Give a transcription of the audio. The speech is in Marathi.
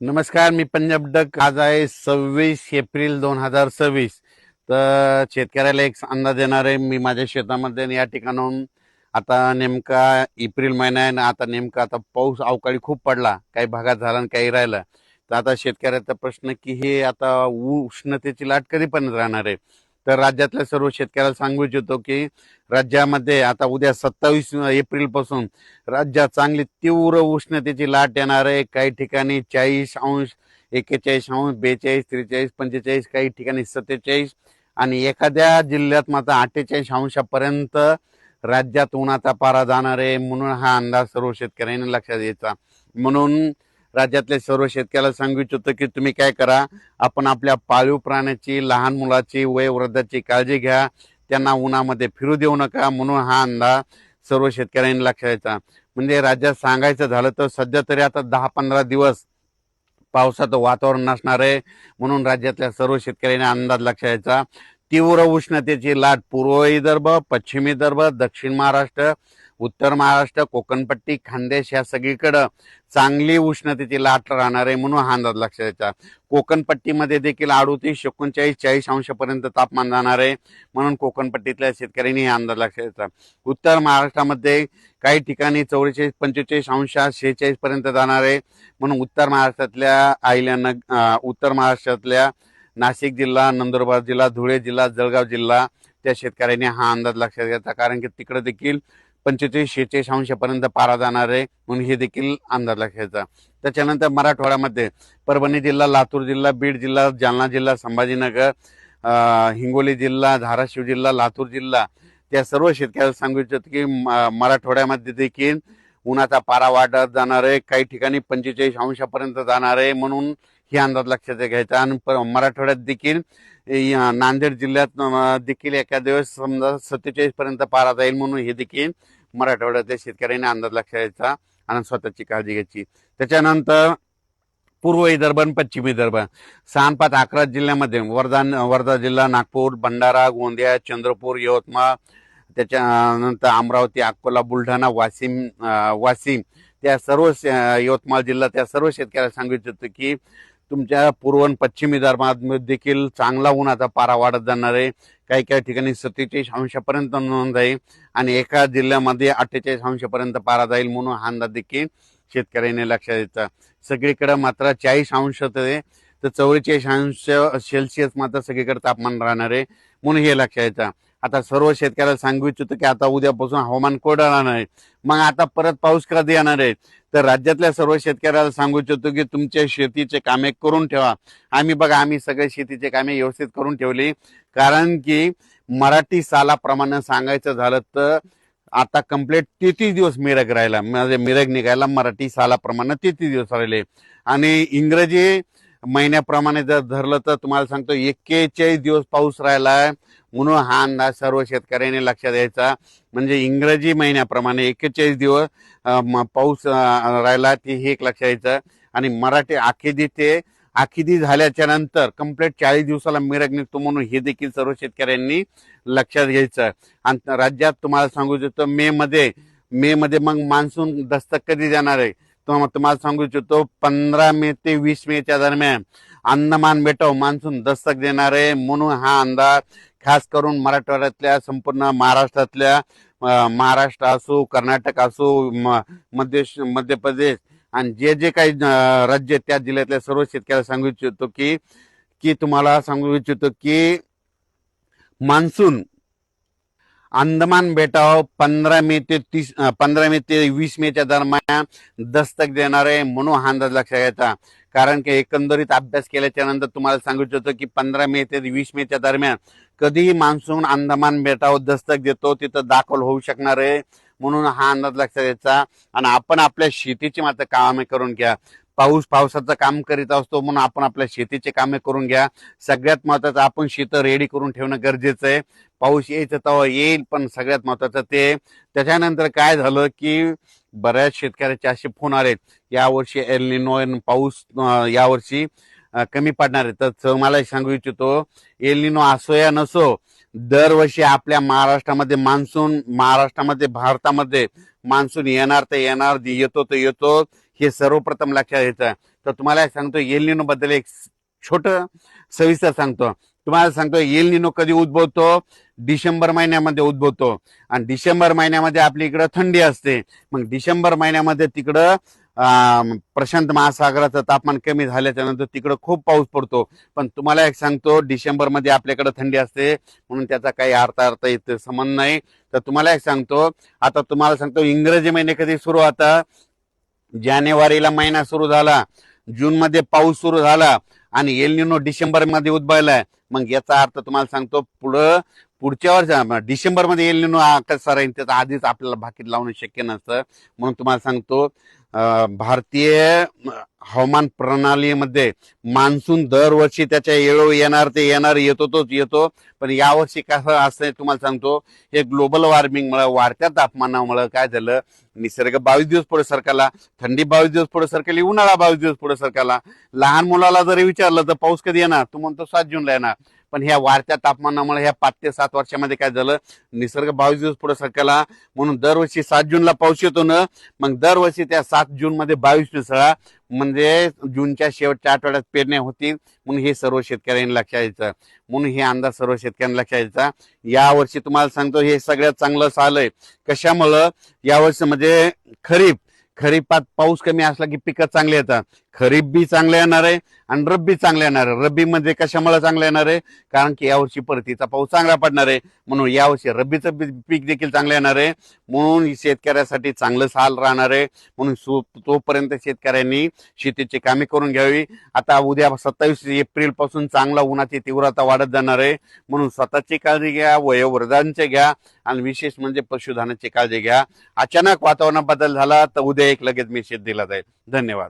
नमस्कार, मी पंजाब डक. आज आहे 26 एप्रिल 2026. तर शेतकऱ्याला एक अंदाज देणार आहे. मी माझ्या शेतामध्ये या ठिकाणाहून आता नेमका एप्रिल महिना आहे ना, आता नेमका आता पाऊस अवकाळी खूप पडला, काही भागात झाला आणि काही राहिला. तर आता शेतकऱ्याचा प्रश्न की हे आता उष्णतेची लाट कधीपर्यंत राहणार आहे. तर राज्यातल्या सर्व शेतकऱ्याला सांगू इच्छितो की राज्यामध्ये आता उद्या 27 एप्रिल पासून राज्यात चांगली तीव्र उष्णतेची लाट येणार आहे. काही ठिकाणी 40 अंश, 41 अंश, 42, 43, 45, काही ठिकाणी 47 आणि एखाद्या जिल्ह्यात मात्र 48 अंशापर्यंत राज्यात उन्हाचा पारा जाणार आहे. म्हणून हा अंदाज सर्व शेतकऱ्यांनी लक्षात घ्यायचा. म्हणून राज्यातल्या सर्व शेतकऱ्याला सांगू इच्छितो की तुम्ही काय करा, आपण आपल्या पाळीव प्राण्याची, लहान मुलाची, वयोवृद्धाची काळजी घ्या. त्यांना उन्हामध्ये फिरू देऊ नका. म्हणून हा अंदाज सर्व शेतकऱ्यांनी लक्षात घ्यायचा. म्हणजे राज्यात सांगायचं झालं तर सध्या तरी आता 10-15 दिवस पावसाचं वातावरण नसणार आहे. म्हणून राज्यातल्या सर्व शेतकऱ्यांनी अंदाज लक्षात घ्यायचा. तीव्र उष्णतेची लाट पूर्व विदर्भ, पश्चिम विदर्भ, दक्षिण महाराष्ट्र, उत्तर महाराष्ट्र, कोकणपट्टी, खानदेश या सगळीकडं चांगली उष्णतेची लाट राहणार आहे. म्हणून हा अंदाज लक्षात घ्यायचा. कोकणपट्टीमध्ये देखील 38, 39, 40 अंशापर्यंत तापमान जाणार आहे. म्हणून कोकणपट्टीतल्या शेतकऱ्यांनी हा अंदाज लक्षात घ्यायचा. उत्तर महाराष्ट्रामध्ये काही ठिकाणी 44, 45 अंश, 46 पर्यंत जाणार आहे. म्हणून उत्तर महाराष्ट्रातल्या उत्तर महाराष्ट्रातल्या नाशिक जिल्हा, नंदुरबार जिल्हा, धुळे जिल्हा, जळगाव जिल्हा त्या शेतकऱ्यांनी हा अंदाज लक्षात घ्यायचा. कारण की तिकडे देखील 45-46 अंशापर्यंत पारा जाणार आहे. म्हणून हे देखील अंदाज लक्षात घ्यायचा. त्याच्यानंतर मराठवाड्यामध्ये परभणी जिल्हा, लातूर जिल्हा, बीड जिल्हा, जालना जिल्हा, संभाजीनगर, हिंगोली जिल्हा, धाराशिव जिल्हा, लातूर जिल्हा त्या सर्व शेतकऱ्याला सांगू इच्छितो की मराठवाड्यामध्ये देखील उन्हाचा पारा वाढत जाणार आहे. काही ठिकाणी 45 अंशापर्यंत जाणार आहे. म्हणून हे अंदाज लक्षात घ्यायचा. आणि मराठवाड्यात देखील नांदेड जिल्ह्यात देखील एका दिवस समजा 47 पर्यंत पारा जाईल. म्हणून हे देखील मराठवाड्यातल्या शेतकऱ्यांनी अंदाज लक्षात घ्यायचा आणि स्वतःची काळजी घ्यायची. त्याच्यानंतर पूर्व विदर्भ आणि पश्चिम विदर्भ 6-5-11 जिल्ह्यामध्ये वर्धा जिल्हा, नागपूर, भंडारा, गोंदिया, चंद्रपूर, यवतमाळ, त्याच्यानंतर अमरावती, अकोला, बुलढाणा, वाशिम त्या सर्व यवतमाळ जिल्हा त्या सर्व शेतकऱ्याला सांगू इच्छितो की तुमच्या पूर्व आणि पश्चिम विदर्भात देखील चांगला उन्हाचा पारा वाढत जाणार आहे. काही काही ठिकाणी 47 अंशापर्यंत नोंद जाईल आणि एका जिल्ह्यामध्ये 48 अंशापर्यंत पारा जाईल. म्हणून हा अंदाज देखील शेतकऱ्यांनी लक्षात द्यायचा. सगळीकडे मात्र 40 अंश तर 44 अंश सेल्सिअस मात्र सगळीकडे तापमान राहणार आहे. म्हणून हे लक्षात घ्यायचं. आता सर्व शेतकऱ्याला सांगू इच्छितो की आता उद्यापासून हवामान कोरडं राहणार आहे. मग आता परत पाऊस कधी येणार आहे. तर राज्यातल्या सर्व शेतकऱ्याला सांगू इच्छितो की तुमच्या शेतीचे कामे करून ठेवा. आम्ही सगळे शेतीचे कामे व्यवस्थित करून ठेवली. कारण की मराठी सालाप्रमाणे सांगायचं झालं तर आता कंप्लीट 33 दिवस मिरग राहिला. म्हणजे मिरग निघायला मराठी सालाप्रमाणे 33 दिवस राहिले. आणि इंग्रजी महिन्याप्रमाणे जर धरलं तर तुम्हाला सांगतो 41 दिवस पाऊस राहिलाय. म्हणून हा अंदाज सर्व शेतकऱ्यांनी लक्षात द्यायचा. म्हणजे इंग्रजी महिन्याप्रमाणे 41 दिवस पाऊस राहिला ते हे एक लक्षात द्यायचं. आणि मराठी आखिदी झाल्याच्या नंतर कंप्लीट 40 दिवसाला मिरग निघतो. म्हणून हे देखील सर्व शेतकऱ्यांनी लक्षात घ्यायचं. आणि राज्यात तुम्हाला सांगू इच्छितो मे मध्ये मग मान्सून दस्तक कधी जाणार आहे. तुम्हाला सांगू इच्छितो 15 मे ते 20 मेच्या दरम्यान अंदमान बेटावर मान्सून दस्तक देणार आहे. म्हणून हा अंदाज खास करून मराठवाड्यातल्या संपूर्ण महाराष्ट्रातल्या महाराष्ट्र असो, कर्नाटक असो, मध्य प्रदेश आणि जे काही राज्य त्या जिल्ह्यातल्या सर्व शेतकऱ्याला सांगू इच्छितो की तुम्हाला सांगू इच्छितो की मान्सून अंदमान बेटावर 15 मे ते 20 मेच्या दरम्यान दस्तक देणार आहे. म्हणून हा अंदाज लक्षात घ्यायचा. कारण की एकंदरीत अभ्यास केल्याच्या नंतर तुम्हाला सांगू इच्छितो की 15 मे ते 20 मेच्या दरम्यान कधीही मान्सून अंदमान बेटावर दस्तक देतो तिथं दाखल होऊ शकणार आहे. म्हणून हा अंदाज लक्षात घ्यायचा. आणि आपण आपल्या शेतीची मात्र कामे करून घ्या. पावसाचं काम करीत असतो म्हणून आपण आपल्या शेतीचे कामे करून घ्या. सगळ्यात महत्वाचं आपण शेत रेडी करून ठेवणं गरजेचं आहे. पाऊस यायचं तेव्हा येईल, पण सगळ्यात महत्वाचं ते. त्याच्यानंतर काय झालं की बऱ्याच शेतकऱ्याचे असे फोन आलेत यावर्षी एल निनो पाऊस यावर्षी कमी पडणार आहे. तर मला सांगू इच्छितो एल निनो असो या नसो, दरवर्षी आपल्या महाराष्ट्रामध्ये भारतामध्ये मान्सून येणार तर येणार, येतो तर येतो. हे सर्वप्रथम लक्षात घ्यायचं. तर तुम्हाला एक सांगतो एल निनो बद्दल एक छोट सविस्तर सांगतो. तुम्हाला सांगतो एल निनो कधी उद्भवतो, डिसेंबर महिन्यामध्ये उद्भवतो. आणि डिसेंबर महिन्यामध्ये आपल्या इकडं थंडी असते. मग डिसेंबर महिन्यामध्ये तिकडं प्रशांत महासागराचं तापमान कमी झाल्याच्या नंतर तिकडं खूप पाऊस पडतो. पण तुम्हाला एक सांगतो डिसेंबर मध्ये आपल्याकडे थंडी असते म्हणून त्याचा काही अर्थ इथे संबंध नाही. तर तुम्हाला एक सांगतो, आता तुम्हाला सांगतो इंग्रजी महिने कधी सुरू होता, जानेवारीला महिना सुरू झाला, जून मध्ये पाऊस सुरू झाला आणि एल निनो डिसेंबर मध्ये उद्भवलाय. मग याचा अर्थ तुम्हाला सांगतो पुढच्या वर्षी डिसेंबर मध्ये एल निनो कसा राहील त्याचा आधीच आपल्याला भाकीत लावणं शक्य नसतं. म्हणून तुम्हाला सांगतो भारतीय हवामान प्रणालीमध्ये मान्सून दरवर्षी त्याच्या वेळोवेळी येणार ते येणार येतो तोच येतो. पण यावर्षी कसं असं तुम्हाला सांगतो, हे ग्लोबल वॉर्मिंगमुळे वाढत्या तापमानामुळे काय झालं, निसर्ग 22 दिवस पुढे सरकला, थंडी 22 दिवस पुढे सरकली, उन्हाळा 22 दिवस पुढे सरकला. लहान मुलाला जरी विचारलं तर पाऊस कधी येणार, तो म्हणतो 7 जूनला येणार. पण ह्या वाढत्या तापमानामुळे ह्या 5 ते 7 वर्षामध्ये काय झालं, निसर्ग 22 दिवस पुढे सरकला. म्हणून दरवर्षी 7 जूनला पाऊस येतो ना, मग दरवर्षी त्या 7 जून मध्ये 22 मिसळा म्हणजे जूनच्या शेवटच्या आठवड्यात पेरण्या होतील. म्हणून हे सर्व शेतकऱ्यांनी लक्षात यायचं, म्हणून हे अंदाज सर्व शेतकऱ्यांनी लक्षात यायचा. यावर्षी तुम्हाला सांगतो हे सगळ्यात चांगलं आलंय. कशामुळं, यावर्षी म्हणजे खरीपात पाऊस कमी असला की पिकं चांगले येतात. खरीप बी चांगलं येणार आहे आणि रब्बी चांगलं येणार आहे. रब्बी मध्ये कशामुळे चांगलं येणार आहे, कारण की यावर्षी परतीचा पाऊस चांगला पडणार आहे. म्हणून यावर्षी रब्बीचं पीक देखील चांगलं येणार आहे. म्हणून शेतकऱ्यासाठी चांगलं साल राहणार आहे. म्हणून तोपर्यंत शेतकऱ्यांनी शेतीची कामे करून घ्यावी. आता उद्या 27 एप्रिल पासून चांगला उन्हाची तीव्रता वाढत जाणार आहे. म्हणून स्वतःची काळजी घ्या, वयोवृद्धांची घ्या आणि विशेष म्हणजे पशुधनाची काळजी घ्या. अचानक वातावरणात बदल झाला तर उद्या एक लगेच मेसेज दिला जाईल. धन्यवाद.